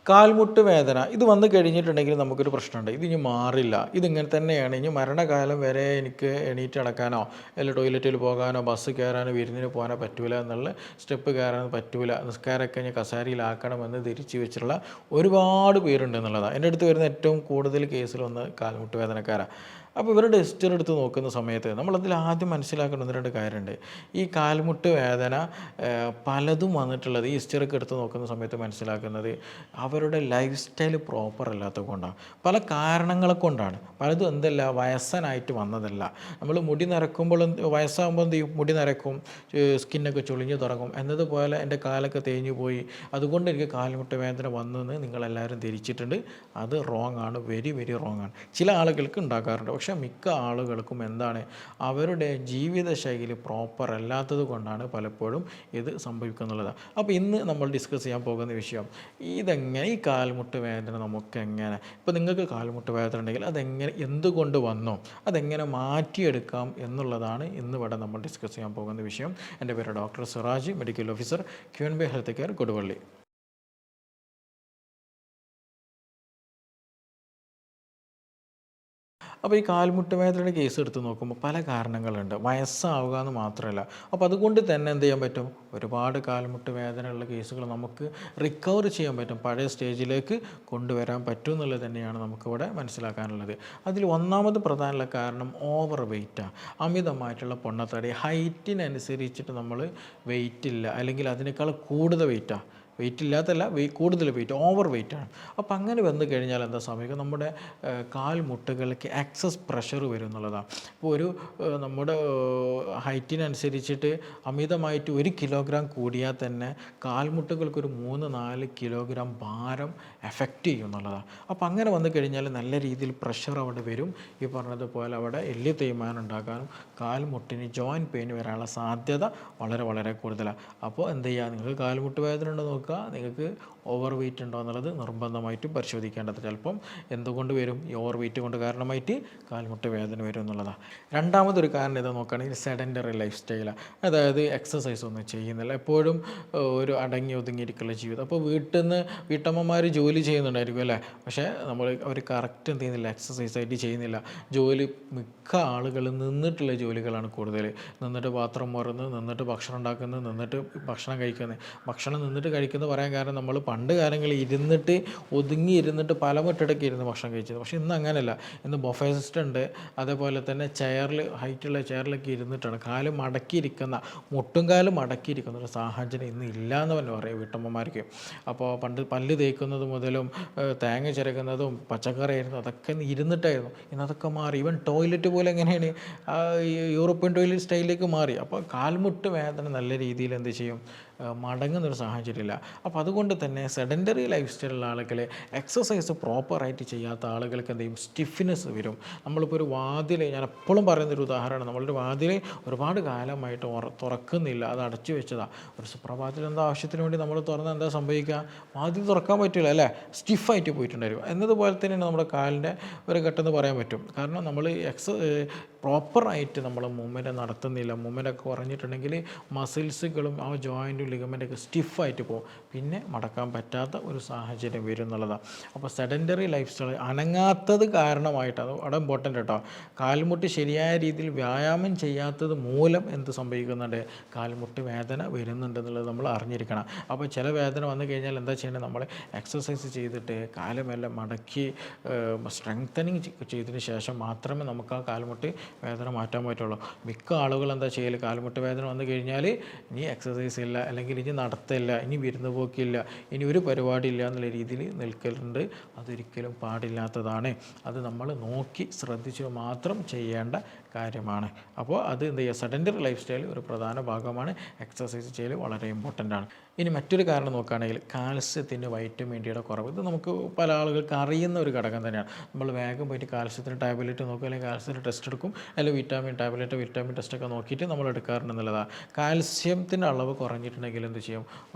കാൽമുട്ട് വേദന ഇത് വന്നു കഴിഞ്ഞിട്ടുണ്ടെങ്കിൽ നമുക്കൊരു പ്രശ്നമുണ്ട്. ഇതിനി മാറില്ല. ഇതിങ്ങനെ തന്നെയാണ്. ഇനി മരണകാലം വരെ എനിക്ക് എണീറ്റ് നടക്കാനോ അല്ലെങ്കിൽ ടോയ്ലറ്റിൽ പോകാനോ ബസ് കയറാനോ വിരുന്നിന് പോകാനോ പറ്റൂല എന്നുള്ള സ്റ്റെപ്പ് കയറാൻ പറ്റൂല, നിസ്കാരമൊക്കെ ഇനി കസേരയിലാക്കണമെന്ന് ധരിച്ച് വെച്ചിട്ടുള്ള ഒരുപാട് പേരുണ്ട് എന്നുള്ളതാണ്. എൻ്റെ അടുത്ത് വരുന്ന ഏറ്റവും കൂടുതൽ കേസിലൊന്ന് കാൽമുട്ട് വേദനക്കാരാണ്. അപ്പോൾ ഇവരുടെ ഹിസ്റ്ററി എടുത്ത് നോക്കുന്ന സമയത്ത് നമ്മളതിൽ ആദ്യം മനസ്സിലാക്കേണ്ട ഒന്ന് രണ്ട് കാര്യമുണ്ട്. ഈ കാൽമുട്ട് വേദന പലതും വന്നിട്ടുള്ളത് ഈ ഹിസ്റ്ററിയൊക്കെ എടുത്ത് നോക്കുന്ന സമയത്ത് മനസ്സിലാക്കുന്നത് അവരുടെ ലൈഫ് സ്റ്റൈൽ പ്രോപ്പർ അല്ലാത്തത് കൊണ്ടാണ്. പല കാരണങ്ങളെ കൊണ്ടാണ്. പലതും എന്തല്ല വയസ്സനായിട്ട് വന്നതല്ല. നമ്മൾ മുടി നരക്കുമ്പോൾ വയസ്സാകുമ്പോൾ എന്ത് ചെയ്യും, മുടി നരക്കും, സ്കിന്നൊക്കെ ചുളിഞ്ഞു തുടങ്ങും എന്നതുപോലെ എൻ്റെ കാലൊക്കെ തേഞ്ഞു പോയി, അതുകൊണ്ട് എനിക്ക് കാൽമുട്ട് വേദന വന്നെന്ന് നിങ്ങളെല്ലാവരും ധരിച്ചിട്ടുണ്ട്. അത് റോങ് ആണ്, വെരി വെരി റോങ് ആണ്. ചില ആളുകൾക്ക് ഉണ്ടാക്കാറുണ്ട്, പക്ഷേ മിക്ക ആളുകൾക്കും എന്താണ് അവരുടെ ജീവിതശൈലി പ്രോപ്പർ അല്ലാത്തത് കൊണ്ടാണ് പലപ്പോഴും ഇത് സംഭവിക്കുന്നുള്ളതാണ്. അപ്പോൾ ഇന്ന് നമ്മൾ ഡിസ്കസ് ചെയ്യാൻ പോകുന്ന വിഷയം ഇതെങ്ങനെ ഈ കാൽമുട്ട് വേദന നമുക്കെങ്ങനെ, ഇപ്പോൾ നിങ്ങൾക്ക് കാൽമുട്ട് വേദന ഉണ്ടെങ്കിൽ അതെങ്ങനെ എന്തുകൊണ്ട് വന്നോ അതെങ്ങനെ മാറ്റിയെടുക്കാം എന്നുള്ളതാണ് ഇന്നിവിടെ നമ്മൾ ഡിസ്കസ് ചെയ്യാൻ പോകുന്ന വിഷയം. എൻ്റെ പേര് doctor Siraj, medical officer QNB health care Koduvally. അപ്പോൾ ഈ കാൽമുട്ട് വേദനയുടെ കേസ് എടുത്ത് നോക്കുമ്പോൾ പല കാരണങ്ങളുണ്ട്. വയസ്സാവുക എന്ന് മാത്രമല്ല, അപ്പോൾ അതുകൊണ്ട് തന്നെ എന്ത് ചെയ്യാൻ പറ്റും, ഒരുപാട് കാൽമുട്ട് വേദനയുള്ള കേസുകൾ നമുക്ക് റിക്കവർ ചെയ്യാൻ പറ്റും, പഴയ സ്റ്റേജിലേക്ക് കൊണ്ടുവരാൻ പറ്റും എന്നുള്ളത് തന്നെയാണ് നമുക്കിവിടെ മനസ്സിലാക്കാനുള്ളത്. അതിൽ ഒന്നാമത് പ്രധാനമുള്ള കാരണം ഓവർ വെയ്റ്റാണ്. അമിതമായിട്ടുള്ള പൊണ്ണത്തടി, ഹൈറ്റിനനുസരിച്ചിട്ട് നമ്മൾ വെയിറ്റ് ഇല്ല, അല്ലെങ്കിൽ അതിനേക്കാൾ കൂടുതൽ വെയിറ്റാണ്. വെയിറ്റ് ഇല്ലാത്തല്ല, കൂടുതൽ വെയിറ്റ്, ഓവർ വെയിറ്റാണ്. അപ്പോൾ അങ്ങനെ വന്നു കഴിഞ്ഞാൽ എന്താ സംഭവിക്കുക, നമ്മുടെ കാൽമുട്ടുകൾക്ക് എക്സസ് പ്രഷർ വരും എന്നുള്ളതാണ്. ഇപ്പോൾ ഒരു നമ്മുടെ ഹൈറ്റിനനുസരിച്ചിട്ട് അമിതമായിട്ട് 1 കിലോഗ്രാം കൂടിയാൽ തന്നെ കാൽമുട്ടുകൾക്കൊരു 3-4 കിലോഗ്രാം ഭാരം എഫക്റ്റ് ചെയ്യും എന്നുള്ളതാണ്. അപ്പോൾ അങ്ങനെ വന്നു കഴിഞ്ഞാൽ നല്ല രീതിയിൽ പ്രഷർ അവിടെ വരും. ഈ പറഞ്ഞതുപോലെ അവിടെ എല്ല് തേയ്മാനം ഉണ്ടാക്കാനും കാൽമുട്ടിന് ജോയിൻറ്റ് പെയിൻ വരാനുള്ള സാധ്യത വളരെ വളരെ കൂടുതലാണ്. അപ്പോൾ എന്ത് ചെയ്യുക, നിങ്ങൾക്ക് കാൽമുട്ട് വേദന ഉണ്ടോ നോക്കുക, നിങ്ങൾക്ക് ഓവർ വെയിറ്റ് ഉണ്ടോ എന്നുള്ളത് നിർബന്ധമായിട്ടും പരിശോധിക്കേണ്ടത്. ചിലപ്പം എന്തുകൊണ്ട് വരും, ഈ ഓവർ വെയിറ്റ് കൊണ്ട് കാരണമായിട്ട് കാൽമുട്ട് വേദന വരും എന്നുള്ളതാണ്. രണ്ടാമതൊരു കാരണം ഇത് നോക്കുകയാണെങ്കിൽ സെഡൻറ്ററി ലൈഫ് സ്റ്റൈലാണ്. അതായത് എക്സസൈസ് ഒന്നും ചെയ്യുന്നില്ല, എപ്പോഴും ഒരു അടങ്ങി ഒതുങ്ങിയിരിക്കുള്ള ജീവിതം. അപ്പോൾ വീട്ടമ്മമാർ ജോലി ചെയ്യുന്നുണ്ടായിരിക്കും അല്ലേ, പക്ഷേ അവർ കറക്റ്റ് എന്ത് ചെയ്യുന്നില്ല, എക്സസൈസ് ആയിട്ട് ചെയ്യുന്നില്ല. ജോലി മിക്ക ആളുകൾ നിന്നിട്ടുള്ള ജോലികളാണ് കൂടുതൽ. നിന്നിട്ട് പാത്രം മുറുന്നത്, നിന്നിട്ട് ഭക്ഷണം ഉണ്ടാക്കുന്നത്, നിന്നിട്ട് ഭക്ഷണം കഴിക്കുന്നത്. ഭക്ഷണം നിന്നിട്ട് കഴിക്കുന്നത് പറയാൻ കാരണം നമ്മൾ പണ്ട് കാലങ്ങളിൽ ഇരുന്നിട്ട് ഒതുങ്ങിയിരുന്നിട്ട് പലമുട്ടിടയ്ക്ക് ഇരുന്ന് ഭക്ഷണം കഴിച്ചത്. പക്ഷേ ഇന്ന് അങ്ങനെയല്ല. ഇന്ന് ബൊഫേ സിസ്റ്റം ഉണ്ട്. അതേപോലെ തന്നെ ചെയറിൽ, ഹൈറ്റുള്ള ചെയറിലൊക്കെ ഇരുന്നിട്ടാണ് കാല് മടക്കിയിരിക്കുന്ന, മുട്ടും കാലും മടക്കിയിരിക്കുന്ന ഒരു സാഹചര്യം ഇന്ന് ഇല്ല എന്ന് തന്നെ പറയാം വീട്ടമ്മമാർക്ക്. അപ്പോൾ പണ്ട് പല്ല് തേക്കുന്നത് മുതലും തേങ്ങ ചിരകുന്നതും പച്ചക്കറി ആയിരുന്നു, അതൊക്കെ ഇരുന്നിട്ടായിരുന്നു. ഇന്നതൊക്കെ മാറി. ഈവൻ ടോയ്ലറ്റ് പോലെ എങ്ങനെയാണ് യൂറോപ്യൻ ടോയ്ലറ്റ് സ്റ്റൈലിലേക്ക് മാറി. അപ്പോൾ കാൽമുട്ട് വേദന നല്ല രീതിയിൽ എന്ത് ചെയ്യും, മടങ്ങുന്നൊരു സാഹചര്യമില്ല. അപ്പോൾ അതുകൊണ്ട് തന്നെ സെഡൻറ്ററി ലൈഫ് സ്റ്റൈലുള്ള ആളുകൾ, എക്സസൈസ് പ്രോപ്പറായിട്ട് ചെയ്യാത്ത ആളുകൾക്ക് എന്ത് ചെയ്യും, സ്റ്റിഫ്നെസ് വരും. നമ്മളിപ്പോൾ ഒരു വാതിൽ, ഞാൻ എപ്പോഴും പറയുന്നൊരു ഉദാഹരണമാണ്, നമ്മളൊരു വാതിൽ ഒരുപാട് കാലമായിട്ട് തുറക്കുന്നില്ല, അത് അടച്ചു വെച്ചതാണ്. ഒരു സുപ്രഭാതത്തിൽ എന്താ ആവശ്യത്തിന് വേണ്ടി നമ്മൾ തുറന്നാൽ എന്താ സംഭവിക്കുക, വാതിൽ തുറക്കാൻ പറ്റില്ല അല്ലേ, സ്റ്റിഫായിട്ട് പോയിട്ടുണ്ടായിരിക്കും. എന്നതുപോലെ തന്നെയാണ് നമ്മുടെ കാലിൻ്റെ ഒരു ഘട്ടമെന്ന് പറയാൻ പറ്റും. കാരണം നമ്മൾ പ്രോപ്പറായിട്ട് നമ്മൾ മൂവ്മെൻറ്റ് നടത്തുന്നില്ല. മൂവ്മെൻറ്റൊക്കെ കുറഞ്ഞിട്ടുണ്ടെങ്കിൽ മസിൽസുകളും ആ ജോയിൻറ്റും ലിഗമെൻ്റൊക്കെ സ്റ്റിഫായിട്ട് പോകും, പിന്നെ മടക്കാൻ പറ്റാത്ത ഒരു സാഹചര്യം വരും എന്നുള്ളതാണ്. അപ്പോൾ സെഡൻറ്ററി ലൈഫ് സ്റ്റൈൽ അനങ്ങാത്തത് കാരണമായിട്ട്, അത് വളരെ ഇമ്പോർട്ടൻ്റ് കേട്ടോ. കാൽമുട്ട് ശരിയായ രീതിയിൽ വ്യായാമം ചെയ്യാത്തത് മൂലം എന്ത് സംഭവിക്കുന്നുണ്ട്, കാൽമുട്ട് വേദന വരുന്നുണ്ട് എന്നുള്ളത് നമ്മൾ അറിഞ്ഞിരിക്കണം. അപ്പോൾ ചില വേദന വന്നു കഴിഞ്ഞാൽ എന്താ ചെയ്യേണ്ടത്, നമ്മൾ എക്സസൈസ് ചെയ്തിട്ട് കാലുമെല്ലാം മടക്കി സ്ട്രെങ്തനിങ് ചെയ്തതിന് ശേഷം മാത്രമേ നമുക്ക് ആ കാൽമുട്ട് വേദന മാറ്റാൻ പറ്റുള്ളൂ. മിക്ക ആളുകൾ എന്താ ചെയ്യൽ, കാൽമുട്ട് വേദന വന്നു കഴിഞ്ഞാൽ ഇനി എക്സസൈസ് ഇല്ല, അല്ലെങ്കിൽ ഇനി നടത്തില്ല, ഇനി വിരുന്ന് പോക്കില്ല, ഇനി ഒരു പരിപാടി ഇല്ല എന്നുള്ള രീതിയിൽ നിൽക്കലുണ്ട്. അതൊരിക്കലും പാടില്ലാത്തതാണ്. അത് നമ്മൾ നോക്കി ശ്രദ്ധിച്ച് മാത്രം ചെയ്യേണ്ട കാര്യമാണ്. അപ്പോൾ അത് എന്ത് ചെയ്യുക, സെഡൻറ്ററി ലൈഫ് സ്റ്റൈൽ ഒരു പ്രധാന ഭാഗമാണ്. എക്സസൈസ് ചെയ്യൽ വളരെ ഇമ്പോർട്ടൻ്റ് ആണ്. ഇനി മറ്റൊരു കാരണം നോക്കുകയാണെങ്കിൽ കാൽസ്യത്തിൻ്റെ വൈറ്റമിൻ ഡിയുടെ കുറവ്. ഇത് നമുക്ക് പല ആളുകൾക്ക് അറിയുന്ന ഒരു ഘടകം തന്നെയാണ്. നമ്മൾ വേഗം പോയിട്ട് കാൽസ്യത്തിൻ്റെ ടാബ്ലറ്റ് നോക്കും, അല്ലെങ്കിൽ കാൽസ്യത്തിൻ്റെ ടെസ്റ്റ് എടുക്കും, അല്ലെങ്കിൽ വിറ്റാമിൻ ടാബ്ലറ്റ്, വിറ്റാമിൻ ടെസ്റ്റൊക്കെ നോക്കിയിട്ട് നമ്മൾ എടുക്കാറുണ്ടെന്നുള്ളതാണ്. കാൽസ്യത്തിൻ്റെ അളവ് കുറഞ്ഞിട്ടുണ്ടെങ്കിൽ എന്ത് ചെയ്യും,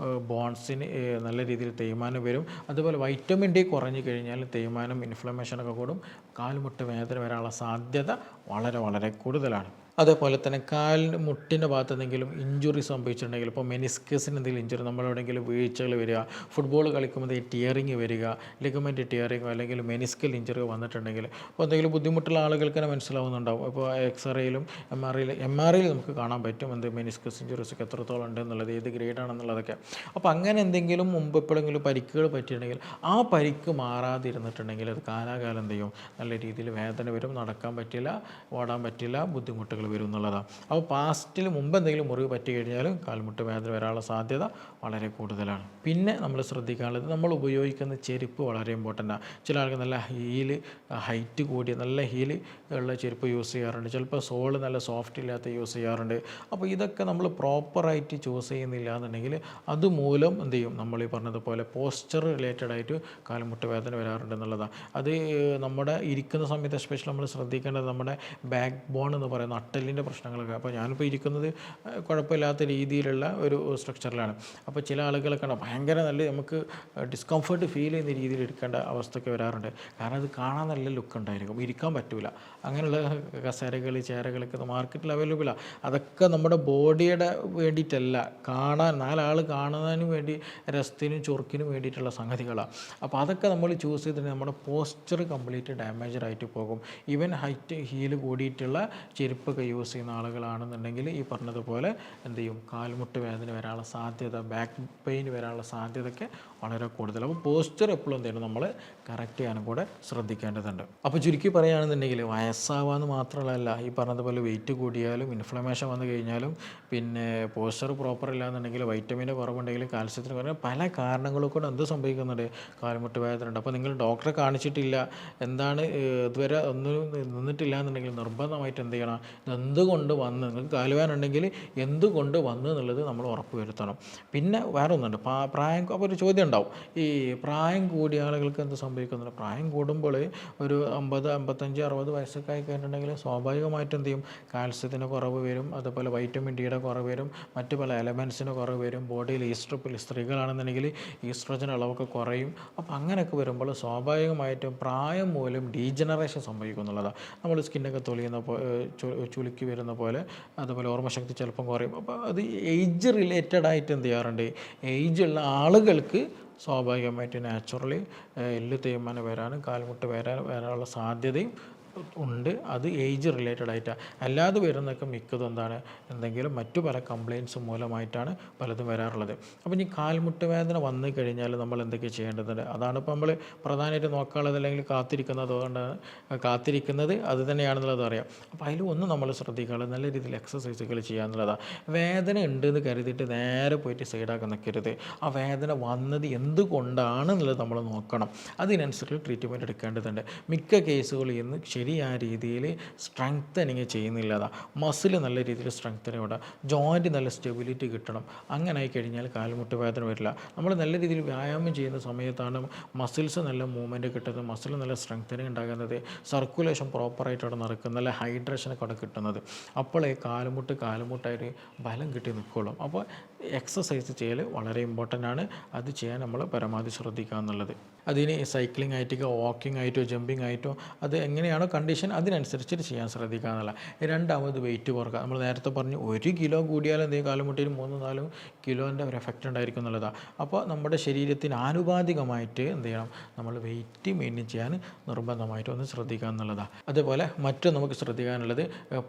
ബോൺസിന് നല്ല രീതിയിൽ തേയ്മാനം വരും. അതുപോലെ വൈറ്റമിൻ ഡി കുറഞ്ഞു കഴിഞ്ഞാൽ തേയ്മാനം, ഇൻഫ്ലമേഷനൊക്കെ കൂടും, കാൽമുട്ട് വേദന വരാനുള്ള സാധ്യത വളരെ വളരെ കൂടുതലാണ്. അതേപോലെ തന്നെ കാലിന് മുട്ടിൻ്റെ ഭാഗത്ത് എന്തെങ്കിലും ഇഞ്ചുറി സംഭവിച്ചിട്ടുണ്ടെങ്കിൽ, ഇപ്പോൾ മെനിസ്കസിന് എന്തെങ്കിലും ഇഞ്ചുറി, നമ്മളെവിടെയെങ്കിലും വീഴ്ചകൾ വരിക, ഫുട്ബോൾ കളിക്കുമ്പോൾ ഈ ടിയറിങ് വരിക, ലിഗമെൻറ്റ് ടിയറിങ്ങോ അല്ലെങ്കിൽ മെനിസ്കൽ ഇഞ്ചുറി വന്നിട്ടുണ്ടെങ്കിൽ, അപ്പോൾ എന്തെങ്കിലും ബുദ്ധിമുട്ടുള്ള ആളുകൾക്ക് തന്നെ മനസ്സിലാവുന്നുണ്ടാവും. ഇപ്പോൾ എക്സ്റേയിലും എം ആർ ഐയിൽ നമുക്ക് കാണാൻ പറ്റും എന്ത് മെനിസ്കസ് ഇഞ്ചുറീസൊക്കെ എത്രത്തോളം ഉണ്ട് എന്നുള്ളത്, ഏത് ഗ്രേഡാണെന്നുള്ളതൊക്കെ. അപ്പോൾ അങ്ങനെ എന്തെങ്കിലും മുമ്പ് എപ്പോഴെങ്കിലും പരിക്കുകൾ പറ്റിയിട്ടുണ്ടെങ്കിൽ ആ പരിക്ക് മാറാതിരുന്നിട്ടുണ്ടെങ്കിൽ അത് കാലാകാലം എന്ത് ചെയ്യും, നല്ല രീതിയിൽ വേദന വരും, നടക്കാൻ പറ്റില്ല, ഓടാൻ പറ്റില്ല, ബുദ്ധിമുട്ടുകൾ വരും എന്നുള്ളതാണ്. അപ്പോൾ പാസ്റ്റിൽ മുമ്പ് എന്തെങ്കിലും മുറിവ് പറ്റി കഴിഞ്ഞാലും കാൽമുട്ട് വേദന വരാനുള്ള സാധ്യത വളരെ കൂടുതലാണ്. പിന്നെ നമ്മൾ ശ്രദ്ധിക്കാനുള്ളത്, നമ്മൾ ഉപയോഗിക്കുന്ന ചെരുപ്പ് വളരെ ഇമ്പോർട്ടൻ്റാണ്. ചില ആൾക്ക് നല്ല ഹൈറ്റ് കൂടിയ നല്ല ഹീല് ഉള്ള ചെരുപ്പ് യൂസ് ചെയ്യാറുണ്ട്, ചിലപ്പോൾ സോള് നല്ല സോഫ്റ്റ് ഇല്ലാത്ത യൂസ് ചെയ്യാറുണ്ട്. അപ്പോൾ ഇതൊക്കെ നമ്മൾ പ്രോപ്പറായിട്ട് ചൂസ് ചെയ്യുന്നില്ല എന്നുണ്ടെങ്കിൽ അതുമൂലം എന്ത് ചെയ്യും, നമ്മൾ ഈ പറഞ്ഞതുപോലെ പോസ്ചർ റിലേറ്റഡ് ആയിട്ട് കാൽമുട്ട് വേദന വരാറുണ്ട് എന്നുള്ളതാണ്. അത് നമ്മുടെ ഇരിക്കുന്ന സമയത്ത് എസ്പെഷ്യലി നമ്മൾ ശ്രദ്ധിക്കേണ്ടത് നമ്മുടെ ബാക്ക് ബോൺ എന്ന് പറയുന്ന നട്ടെല്ലിൻ്റെ പ്രശ്നങ്ങളൊക്കെ. അപ്പോൾ ഞാനിപ്പോൾ ഇരിക്കുന്നത് കുഴപ്പമില്ലാത്ത രീതിയിലുള്ള ഒരു സ്ട്രക്ചറിലാണ്. അപ്പോൾ ചില ആളുകളൊക്കെ ഭയങ്കര നല്ല നമുക്ക് ഡിസ്കംഫർട്ട് ഫീൽ ചെയ്യുന്ന രീതിയിൽ ഇരിക്കേണ്ട അവസ്ഥയൊക്കെ വരാറുണ്ട്. കാരണം അത് കാണാൻ നല്ല ലുക്ക് ഉണ്ടായിരിക്കും, ഇരിക്കാൻ പറ്റില്ല. അങ്ങനെയുള്ള കസേരകൾ ചെയറുകളൊക്കെ മാർക്കറ്റിൽ അവൈലബിളാണ്. അതൊക്കെ നമ്മുടെ ബോഡിയുടെ വേണ്ടിയിട്ടല്ല, കാണാൻ നാലാൾ കാണുന്നതിനും വേണ്ടി രസത്തിനും ചൊറുക്കിനും വേണ്ടിയിട്ടുള്ള സംഗതികളാണ്. അപ്പോൾ അതൊക്കെ നമ്മൾ ചൂസ് ചെയ്തിട്ടുണ്ടെങ്കിൽ നമ്മുടെ പോസ്ചർ കംപ്ലീറ്റ് ഡാമേജഡ് ആയിട്ട് പോകും. ഈവൻ ഹൈറ്റ് ഹീല് കൂടിയിട്ടുള്ള ചെരുപ്പൊക്കെ യൂസ് ചെയ്യുന്ന ആളുകളാണെന്നുണ്ടെങ്കിൽ ഈ പറഞ്ഞതുപോലെ എന്ത് ചെയ്യും, കാൽമുട്ട് വേദന വരാനുള്ള സാധ്യത, ബാക്ക് പെയിൻ വരാനുള്ള സാധ്യതയൊക്കെ വളരെ കൂടുതൽ. അപ്പോൾ പോസ്ചർ എപ്പോഴും എന്തെങ്കിലും നമ്മൾ കറക്റ്റ് ചെയ്യാനും കൂടെ ശ്രദ്ധിക്കേണ്ടതുണ്ട്. അപ്പോൾ ചുരുക്കി പറയുകയാണെന്നുണ്ടെങ്കിൽ വയസ്സാവാന്ന് മാത്രമല്ല, ഈ പറഞ്ഞതുപോലെ വെയിറ്റ് കൂടിയാലും ഇൻഫ്ലമേഷൻ വന്നു കഴിഞ്ഞാലും പിന്നെ പോസ്ചർ പ്രോപ്പർ ഇല്ലാന്നുണ്ടെങ്കിൽ വൈറ്റമിൻ്റെ കുറവുണ്ടെങ്കിൽ കാൽസ്യത്തിന് കുറവ്, പല കാരണങ്ങളും കൂടെ എന്ത് സംഭവിക്കുന്നുണ്ട്, കാൽമുട്ട് വേദന ഉണ്ട്. അപ്പോൾ നിങ്ങൾ ഡോക്ടറെ കാണിച്ചിട്ടില്ല, എന്താണ് ഇതുവരെ ഒന്നും നിന്നിട്ടില്ല എന്നുണ്ടെങ്കിൽ നിർബന്ധമായിട്ട് എന്ത് ചെയ്യണം, എന്തുകൊണ്ട് വന്ന്, നിങ്ങൾക്ക് കാലുവേദന എന്തുകൊണ്ട് വന്നു എന്നുള്ളത് നമ്മൾ ഉറപ്പ് വരുത്തണം. പിന്നെ വേറെ ഒന്നുണ്ട്, പ്രായം. അപ്പോൾ ഒരു ചോദ്യം ഉണ്ടാവും, ഈ പ്രായം കൂടിയ ആളുകൾക്ക് എന്ത് സംഭവിക്കുന്നുണ്ട്. പ്രായം കൂടുമ്പോൾ ഒരു 50, 55, 60 വയസ്സൊക്കെ ആയി കഴിഞ്ഞിട്ടുണ്ടെങ്കിൽ സ്വാഭാവികമായിട്ടും എന്ത് ചെയ്യും, കാൽസ്യത്തിന് കുറവ് വരും, അതുപോലെ വൈറ്റമിൻ ഡിയുടെ കുറവ് വരും, മറ്റു പല എലമെൻസിന് കുറവ് വരും, ബോഡിയിൽ സ്ത്രീകളാണെന്നുണ്ടെങ്കിൽ ഈസ്ട്രജൻ അളവൊക്കെ കുറയും. അപ്പോൾ അങ്ങനെയൊക്കെ വരുമ്പോൾ സ്വാഭാവികമായിട്ടും പ്രായം മൂലം ഡീജനറേഷൻ സംഭവിക്കും എന്നുള്ളതാണ്. നമ്മൾ സ്കിന്നൊക്കെ തൊളിയുന്ന ചുളുക്കി വരുന്ന പോലെ, അതുപോലെ ഓർമ്മശക്തി ചിലപ്പം കുറയും. അപ്പോൾ അത് ഏജ് റിലേറ്റഡ് ആയിട്ട് എന്ത് ചെയ്യാറുണ്ട്, ഏജുള്ള ആളുകൾക്ക് സ്വാഭാവികമായിട്ട് നാച്ചുറലി എല്ല് തേയ്മാനം വരാനും കാൽമുട്ട് വരാനുള്ള സാധ്യതയും ഉണ്ട്. അത് ഏജ് റിലേറ്റഡ് ആയിട്ടാണ്. അല്ലാതെ വരുന്നതൊക്കെ മിക്കതും എന്താണ്, എന്തെങ്കിലും മറ്റു പല കംപ്ലയിൻറ്റ്സ് മൂലമായിട്ടാണ് പലതും വരാറുള്ളത്. അപ്പോൾ ഈ കാൽമുട്ട് വേദന വന്നു കഴിഞ്ഞാൽ നമ്മൾ എന്തൊക്കെ ചെയ്യേണ്ടതുണ്ട്, അതാണ് ഇപ്പോൾ നമ്മൾ പ്രധാനമായിട്ട് നോക്കാനുള്ളത്, അല്ലെങ്കിൽ കാത്തിരിക്കുന്നത് അത് തന്നെയാണെന്നുള്ളത് അറിയാം. അപ്പോൾ അതിൽ ഒന്ന് നമ്മൾ ശ്രദ്ധിക്കാനുള്ളത് നല്ല രീതിയിൽ എക്സസൈസുകൾ ചെയ്യാന്നുള്ളതാണ്. വേദന ഉണ്ടെന്ന് കരുതിയിട്ട് നേരെ പോയിട്ട് സൈഡാക്കാൻ നിൽക്കരുത്. ആ വേദന വന്നത് എന്തുകൊണ്ടാണെന്നുള്ളത് നമ്മൾ നോക്കണം, അതിനനുസരിച്ച് ട്രീറ്റ്മെൻറ്റ് എടുക്കേണ്ടതുണ്ട്. മിക്ക കേസുകളിൽ ഇന്ന് ശരിയായ രീതിയിൽ സ്ട്രെങ്തനിങ് ചെയ്യുന്നില്ല. മസിൽ നല്ല രീതിയിൽ സ്ട്രെങ്തനിങ് വിടാം, ജോയിൻറ്റ് നല്ല സ്റ്റെബിലിറ്റി കിട്ടണം. അങ്ങനെ ആയി കഴിഞ്ഞാൽ കാൽമുട്ട് വേദന വരില്ല. നമ്മൾ നല്ല രീതിയിൽ വ്യായാമം ചെയ്യുന്ന സമയത്താണ് മസിൽസ് നല്ല മൂവ്മെൻറ്റ് കിട്ടുന്നത്, മസിൽ നല്ല സ്ട്രെങ്തനിങ് ഉണ്ടാകുന്നത്, സർക്കുലേഷൻ പ്രോപ്പറായിട്ട് അവിടെ നടക്കുന്നത്, നല്ല ഹൈഡ്രേഷനൊക്കെ അവിടെ കിട്ടുന്നത്. അപ്പോഴേ കാലുമുട്ടായിട്ട് ബലം കിട്ടി നിൽക്കുള്ളൂ. അപ്പോൾ എക്സസൈസ് ചെയ്യൽ വളരെ ഇമ്പോർട്ടൻ്റ് ആണ്. അത് ചെയ്യാൻ നമ്മൾ പരമാവധി ശ്രദ്ധിക്കുക എന്നുള്ളത്. അതിന് സൈക്ലിംഗ് ആയിട്ടോ വാക്കിംഗ് ആയിട്ടോ ജമ്പിങ് ആയിട്ടോ അത് എങ്ങനെയാണോ കണ്ടീഷൻ അതിനനുസരിച്ചിട്ട് ചെയ്യാൻ ശ്രദ്ധിക്കുക എന്നുള്ള. രണ്ടാമത് വെയിറ്റ് കുറക്കുക. നമ്മൾ നേരത്തെ പറഞ്ഞു 1 കിലോ കൂടിയാലും എന്തെങ്കിലും കാലുമുട്ടിയിൽ 3-4 കിലോൻ്റെ ഒരു എഫക്റ്റ് ഉണ്ടായിരിക്കും എന്നുള്ളതാണ്. അപ്പോൾ നമ്മുടെ ശരീരത്തിന് ആനുപാതികമായിട്ട് എന്ത് ചെയ്യണം, നമ്മൾ വെയിറ്റ് മെയിൻറ്റെയിൻ ചെയ്യാൻ നിർബന്ധമായിട്ട് ഒന്ന് ശ്രദ്ധിക്കുക എന്നുള്ളതാണ്. അതേപോലെ മറ്റും നമുക്ക് ശ്രദ്ധിക്കാനുള്ളത്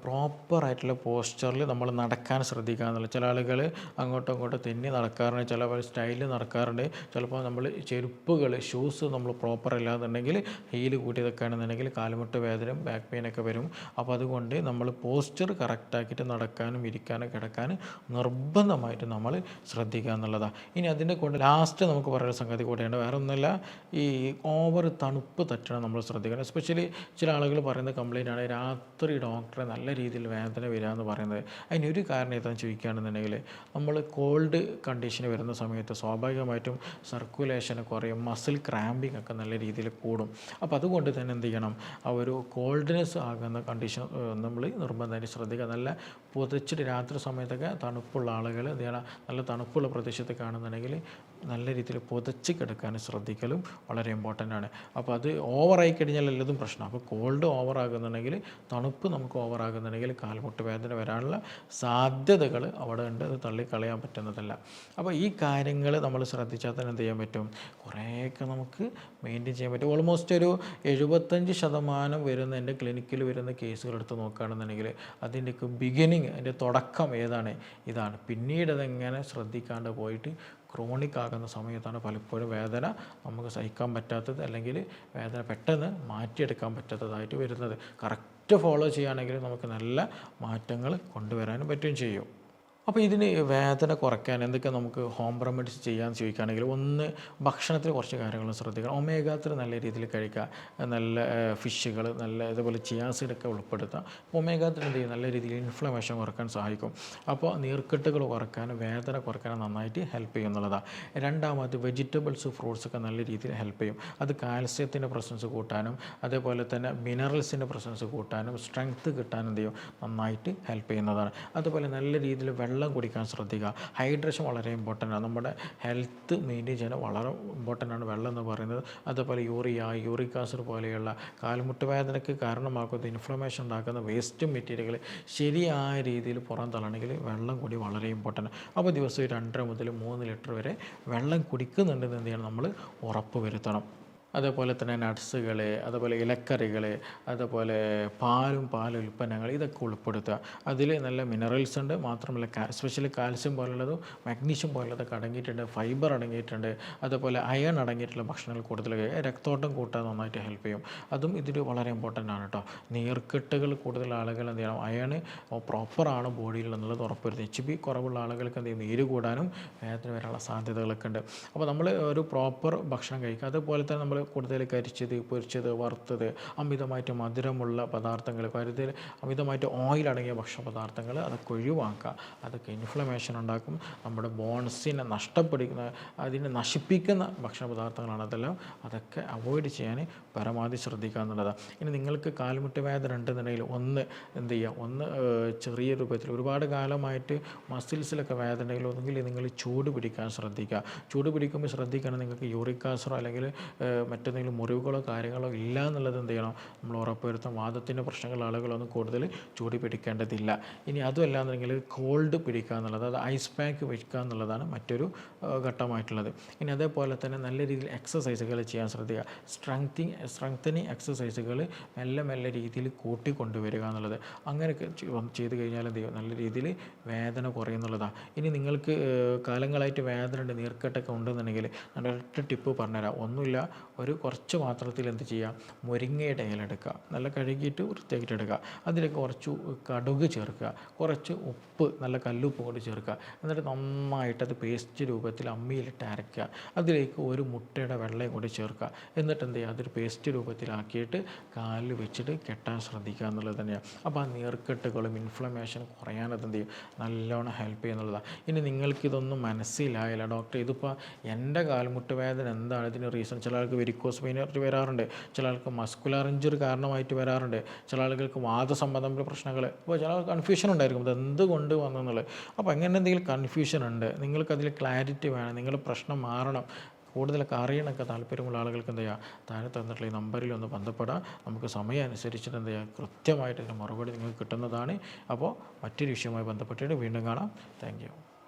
പ്രോപ്പറായിട്ടുള്ള പോസ്ചറിൽ നമ്മൾ നടക്കാൻ ശ്രദ്ധിക്കുക എന്നുള്ളത്. ചില ആളുകൾ അങ്ങോട്ടും ഇങ്ങോട്ടും തെന്നി നടക്കാറുണ്ട്, ചില സ്റ്റൈലിൽ നടക്കാറുണ്ട്. ചിലപ്പോൾ നമ്മൾ ചെരുപ്പുകൾ ഷൂസ് നമ്മൾ പ്രോപ്പർ അല്ലാന്നുണ്ടെങ്കിൽ ഹീല് കൂട്ടിയതൊക്കെ ആണെന്നുണ്ടെങ്കിൽ കാലുമുട്ട് വേദനയും ബാക്ക് പെയിനൊക്കെ വരും. അപ്പോൾ അതുകൊണ്ട് നമ്മൾ പോസ്ചർ കറക്റ്റാക്കിയിട്ട് നടക്കാനും ഇരിക്കാനും കിടക്കാനും നിർബന്ധമായിട്ട് നമ്മൾ ശ്രദ്ധിക്കുക എന്നുള്ളതാണ്. ഇനി അതിൻ്റെ കൂടെ ലാസ്റ്റ് നമുക്ക് പറയുന്ന സംഗതി കൂടെയുണ്ട്, വേറെ ഒന്നുമില്ല, ഈ ഓവർ തണുപ്പ് തട്ടണം നമ്മൾ ശ്രദ്ധിക്കണം. എസ്പെഷ്യലി ചില ആളുകൾ പറയുന്ന കംപ്ലയിൻ്റ് ആണ് രാത്രി ഡോക്ടറെ നല്ല രീതിയിൽ വേദന വരിക എന്ന് പറയുന്നത്. അതിനൊരു കാരണം ഏതാണെന്ന് ചോദിക്കുകയാണെന്നുണ്ടെങ്കിൽ നമ്മൾ കോൾഡ് കണ്ടീഷന് വരുന്ന സമയത്ത് സ്വാഭാവികമായിട്ടും സർക്കുലേഷൻ കുറയും, മസിൽ ക്രാമ്പിംഗ് ഒക്കെ നല്ല രീതിയിൽ കൂടും. അപ്പോൾ അതുകൊണ്ട് തന്നെ എന്ത് ചെയ്യണം, ആ ഒരു കോൾഡ്നെസ് ആകുന്ന കണ്ടീഷൻ നമ്മൾ നിർബന്ധമായിട്ട് ശ്രദ്ധിക്കുക. നല്ല പുതച്ചിട്ട് രാത്രി സമയത്തൊക്കെ തണുപ്പുള്ള ആളുകൾ എന്ത് ചെയ്യണം, നല്ല തണുപ്പുള്ള പ്രദേശത്ത് കാണുന്നുണ്ടെങ്കിൽ നല്ല രീതിയിൽ പുതച്ച് കിടക്കാൻ ശ്രദ്ധിക്കലും വളരെ ഇമ്പോർട്ടൻ്റ് ആണ്. അപ്പോൾ അത് ഓവറായി കഴിഞ്ഞാൽ എല്ലതും പ്രശ്നം. അപ്പോൾ കോൾഡ് ഓവറാകുന്നുണ്ടെങ്കിൽ, തണുപ്പ് നമുക്ക് ഓവറാകുന്നുണ്ടെങ്കിൽ കാൽമുട്ട് വേദന വരാനുള്ള സാധ്യതകൾ അവിടെ ഉണ്ട്. അത് തള്ളിക്കളയാൻ പറ്റുന്നതല്ല. അപ്പോൾ ഈ കാര്യങ്ങൾ നമ്മൾ ശ്രദ്ധിച്ചാൽ തന്നെ എന്ത് ചെയ്യാൻ പറ്റും, കുറേയൊക്കെ നമുക്ക് മെയിൻറ്റെയിൻ ചെയ്യാൻ പറ്റും. ഓൾമോസ്റ്റ് ഒരു 75% വരുന്ന എൻ്റെ ക്ലിനിക്കിൽ വരുന്ന കേസുകൾ എടുത്ത് നോക്കുകയാണെന്നുണ്ടെങ്കിൽ അതിൻ്റെയൊക്കെ ബിഗിനിങ്, അതിൻ്റെ തുടക്കം ഏതാണ്, ഇതാണ്. പിന്നീട് അതെങ്ങനെ ശ്രദ്ധിക്കാണ്ട് പോയിട്ട് ക്രോണിക് ആകുന്ന സമയത്താണ് പലപ്പോഴും വേദന നമുക്ക് സഹിക്കാൻ പറ്റാത്തത്, അല്ലെങ്കിൽ വേദന പെട്ടെന്ന് മാറ്റിയെടുക്കാൻ പറ്റാത്തതായിട്ട് വരുന്നത്. കറക്റ്റ് ഫോളോ ചെയ്യുകയാണെങ്കിൽ നമുക്ക് നല്ല മാറ്റങ്ങൾ കൊണ്ടുവരാനും പറ്റുകയും ചെയ്യും. അപ്പോൾ ഇതിന് വേദന കുറയ്ക്കാൻ എന്തൊക്കെ നമുക്ക് ഹോം റെമഡീസ് ചെയ്യാമെന്ന് ചോദിക്കുകയാണെങ്കിൽ, ഒന്ന് ഭക്ഷണത്തിൽ കുറച്ച് കാര്യങ്ങൾ ശ്രദ്ധിക്കണം. ഒമേഗ 3 നല്ല രീതിയിൽ കഴിക്കുക, നല്ല ഫിഷുകൾ, നല്ല ഇതുപോലെ ചിയാ സീഡൊക്കെ ഉൾപ്പെടുത്തുക. ഒമേഗ 3 എന്ത് ചെയ്യും, നല്ല രീതിയിൽ ഇൻഫ്ലമേഷൻ കുറക്കാൻ സഹായിക്കും. അപ്പോൾ നീർക്കെട്ടുകൾ കുറയ്ക്കാനും വേദന കുറയ്ക്കാനും നന്നായിട്ട് ഹെൽപ്പ് ചെയ്യും എന്നുള്ളതാണ്. രണ്ടാമത് വെജിറ്റബിൾസ്, ഫ്രൂട്ട്സൊക്കെ നല്ല രീതിയിൽ ഹെൽപ്പ് ചെയ്യും. അത് കാൽസ്യത്തിൻ്റെ പ്രസൻസ് കൂട്ടാനും അതേപോലെ തന്നെ മിനറൽസിൻ്റെ പ്രസൻസ് കൂട്ടാനും സ്ട്രെങ്ത്ത് കിട്ടാനും എന്ത് ചെയ്യും, നന്നായിട്ട് ഹെൽപ്പ് ചെയ്യുന്നതാണ്. അതുപോലെ നല്ല രീതിയിൽ വെള്ളം കുടിക്കാൻ ശ്രദ്ധിക്കുക. ഹൈഡ്രേഷൻ വളരെ ഇമ്പോർട്ടൻ്റ് ആണ്. നമ്മുടെ ഹെൽത്ത് മെയിൻറ്റെയിൻ ചെയ്യാൻ വളരെ ഇമ്പോർട്ടൻ്റ് ആണ് വെള്ളം എന്ന് പറയുന്നത്. അതുപോലെ യൂറിക് ആസിഡ് പോലെയുള്ള കാൽമുട്ട് വേദനയ്ക്ക് കാരണമാക്കുന്ന ഇൻഫ്ലമേഷൻ ഉണ്ടാക്കുന്ന വേസ്റ്റ് മെറ്റീരിയലുകൾ ശരിയായ രീതിയിൽ പുറന്തള്ളണമെങ്കിൽ വെള്ളം കൂടി വളരെ ഇമ്പോർട്ടൻ്റ്. അപ്പോൾ ദിവസവും 2.5 മുതൽ 3 ലിറ്റർ വരെ വെള്ളം കുടിക്കുന്നുണ്ടെന്ന് എന്ത് ചെയ്യണം, നമ്മൾ ഉറപ്പ് വരുത്തണം. അതേപോലെ തന്നെ നട്ട്സുകൾ, അതുപോലെ ഇലക്കറികൾ, അതുപോലെ പാൽ ഉൽപ്പന്നങ്ങൾ, ഇതൊക്കെ ഉൾപ്പെടുത്തുക. അതിൽ നല്ല മിനറൽസ് ഉണ്ട്. മാത്രമല്ല എസ്പെഷ്യലി കാൽസ്യം പോലുള്ളതും മാഗ്നീഷ്യം പോലുള്ളതൊക്കെ അടങ്ങിയിട്ടുണ്ട്, ഫൈബർ അടങ്ങിയിട്ടുണ്ട്. അതുപോലെ അയൺ അടങ്ങിയിട്ടുള്ള ഭക്ഷണങ്ങൾ കൂടുതൽ രക്തോട്ടം കൂട്ടാൻ നന്നായിട്ട് ഹെൽപ്പ് ചെയ്യും. അതും ഇതിൽ വളരെ ഇമ്പോർട്ടൻ്റ് ആണ് കേട്ടോ. നീർക്കെട്ടുകൾ കൂടുതൽ ആളുകൾ എന്ത് ചെയ്യണം, അയൺ പ്രോപ്പറാണ് ബോഡിയിൽ എന്നുള്ളത് ഉറപ്പുവരുത്തും. HB കുറവുള്ള ആളുകൾക്ക് എന്ത് ചെയ്യും, നീര് കൂടാനും വേദന വരാനുള്ള സാധ്യതകളൊക്കെ ഉണ്ട്. അപ്പോൾ നമ്മൾ ഒരു പ്രോപ്പർ ഭക്ഷണം കഴിക്കുക. അതുപോലെ തന്നെ നമ്മൾ കൂടുതൽ കരിച്ചത്, പൊരിച്ചത്, വറുത്തത്, അമിതമായിട്ട് മധുരമുള്ള പദാർത്ഥങ്ങൾ, അമിതമായിട്ട് ഓയിൽ അടങ്ങിയ ഭക്ഷണ പദാർത്ഥങ്ങൾ അതൊക്കെ ഒഴിവാക്കുക. അതൊക്കെ ഇൻഫ്ലമേഷൻ ഉണ്ടാക്കും. നമ്മുടെ ബോൺസിനെ അതിനെ നശിപ്പിക്കുന്ന ഭക്ഷണ പദാർത്ഥങ്ങളാണ് അതെല്ലാം. അതൊക്കെ അവോയ്ഡ് ചെയ്യാൻ പരമാവധി ശ്രദ്ധിക്കുക എന്നുള്ളതാണ്. ഇനി നിങ്ങൾക്ക് കാൽമുട്ട് വേദന ഉണ്ടെന്നുണ്ടെങ്കിൽ എന്ത് ചെയ്യുക, ചെറിയ രൂപത്തിൽ ഒരുപാട് കാലമായിട്ട് മസിൽസിലൊക്കെ വേദന ഉണ്ടെങ്കിൽ ഒന്നുകിൽ നിങ്ങൾ ചൂട് പിടിക്കാൻ ശ്രദ്ധിക്കുക. ചൂട് പിടിക്കുമ്പോൾ ശ്രദ്ധിക്കണം, നിങ്ങൾക്ക് യൂറിക് ആസിഡോ അല്ലെങ്കിൽ മറ്റെന്തെങ്കിലും മുറിവുകളോ കാര്യങ്ങളോ ഇല്ല എന്നുള്ളത് എന്ത് ചെയ്യണം, നമ്മൾ ഉറപ്പുവരുത്താം. വാദത്തിൻ്റെ പ്രശ്നങ്ങൾ ആളുകളൊന്നും കൂടുതൽ ചൂട് പിടിക്കേണ്ടതില്ല. ഇനി അതുമല്ല എന്നുണ്ടെങ്കിൽ കോൾഡ് പിടിക്കുക എന്നുള്ളത്, അത് ഐസ് പാക്ക് വയ്ക്കുക എന്നുള്ളതാണ് മറ്റൊരു ഘട്ടമായിട്ടുള്ളത്. ഇനി അതേപോലെ തന്നെ നല്ല രീതിയിൽ എക്സസൈസുകൾ ചെയ്യാൻ ശ്രദ്ധിക്കുക. സ്ട്രെങ്തനിങ് എക്സസൈസുകൾ മെല്ലെ രീതിയിൽ കൂട്ടിക്കൊണ്ടുവരിക എന്നുള്ളത്. അങ്ങനെയൊക്കെ ചെയ്ത് കഴിഞ്ഞാൽ എന്ത് ചെയ്യും, നല്ല രീതിയിൽ വേദന കുറയുന്നുള്ളതാണ്. ഇനി നിങ്ങൾക്ക് കാലങ്ങളായിട്ട് വേദന ഉണ്ട്, നീർക്കെട്ടൊക്കെ ഉണ്ടെന്നുണ്ടെങ്കിൽ ഞാൻ ഒരൊറ്റ ടിപ്പ് പറഞ്ഞുതരാം. ഒന്നുമില്ല, കുറച്ച് പാത്രത്തിൽ എന്ത് ചെയ്യുക, മുരിങ്ങയുടെ ഇല എടുക്കുക, നല്ല കഴുകിയിട്ട് വൃത്തിയാക്കിയിട്ട് എടുക്കുക. അതിലേക്ക് കുറച്ച് കടുക് ചേർക്കുക, കുറച്ച് ഉപ്പ്, നല്ല കല്ലുപ്പ് കൊണ്ട് ചേർക്കുക. എന്നിട്ട് നന്നായിട്ട് അത് പേസ്റ്റ് രൂപത്തിൽ അമ്മിയിലിട്ട് അരയ്ക്കുക. അതിലേക്ക് ഒരു മുട്ടയുടെ വെള്ളയും കൂടി ചേർക്കുക. എന്നിട്ട് എന്ത് ചെയ്യുക, അതൊരു പേസ്റ്റ് രൂപത്തിലാക്കിയിട്ട് കാലിൽ വെച്ചിട്ട് കെട്ടാൻ ശ്രദ്ധിക്കുക എന്നുള്ളത് തന്നെയാണ്. അപ്പോൾ ആ നീർക്കെട്ടുകളും ഇൻഫ്ലമേഷൻ കുറയാനത് എന്ത് ചെയ്യും, നല്ലോണം ഹെൽപ്പ് ചെയ്യുന്നുള്ളതാണ്. ഇനി നിങ്ങൾക്കിതൊന്നും മനസ്സിലായില്ല, ഡോക്ടർ ഇതിപ്പോൾ എൻ്റെ കാൽമുട്ട് വേദന എന്താണ്, ഇതിന് റീസൺ? ചില ആൾക്ക് വെരിക്കോസ് വെയിൻ വരാറുണ്ട്, ചില ആൾക്ക് മസ്കുലർ ഇഞ്ചുറി കാരണമായിട്ട് വരാറുണ്ട്, ചില ആളുകൾക്ക് വാദസംബന്ധമായ പ്രശ്നങ്ങൾ. അപ്പോൾ ചില കൺഫ്യൂഷൻ ഉണ്ടായിരിക്കും ഇത് എന്തുകൊണ്ട് വന്നെന്നുള്ളത്. അപ്പോൾ അങ്ങനെ എന്തെങ്കിലും കൺഫ്യൂഷൻ ഉണ്ട്, നിങ്ങൾക്കതിൽ ക്ലാരിറ്റി വേണം, നിങ്ങളുടെ പ്രശ്നം മാറണം, കൂടുതലൊക്കെ അറിയണമൊക്കെ താല്പര്യമുള്ള ആളുകൾക്ക് എന്ത് ചെയ്യുക, താഴെ തന്നിട്ടുള്ള ഈ നമ്പറിൽ ഒന്ന് ബന്ധപ്പെടാം. നമുക്ക് സമയം അനുസരിച്ചിട്ട് എന്ത് ചെയ്യുക, കൃത്യമായിട്ട് ഇതിന് മറുപടി നിങ്ങൾക്ക് കിട്ടുന്നതാണ്. അപ്പോൾ മറ്റൊരു വിഷയവുമായി ബന്ധപ്പെട്ടിട്ട് വീണ്ടും കാണാം. Thank you.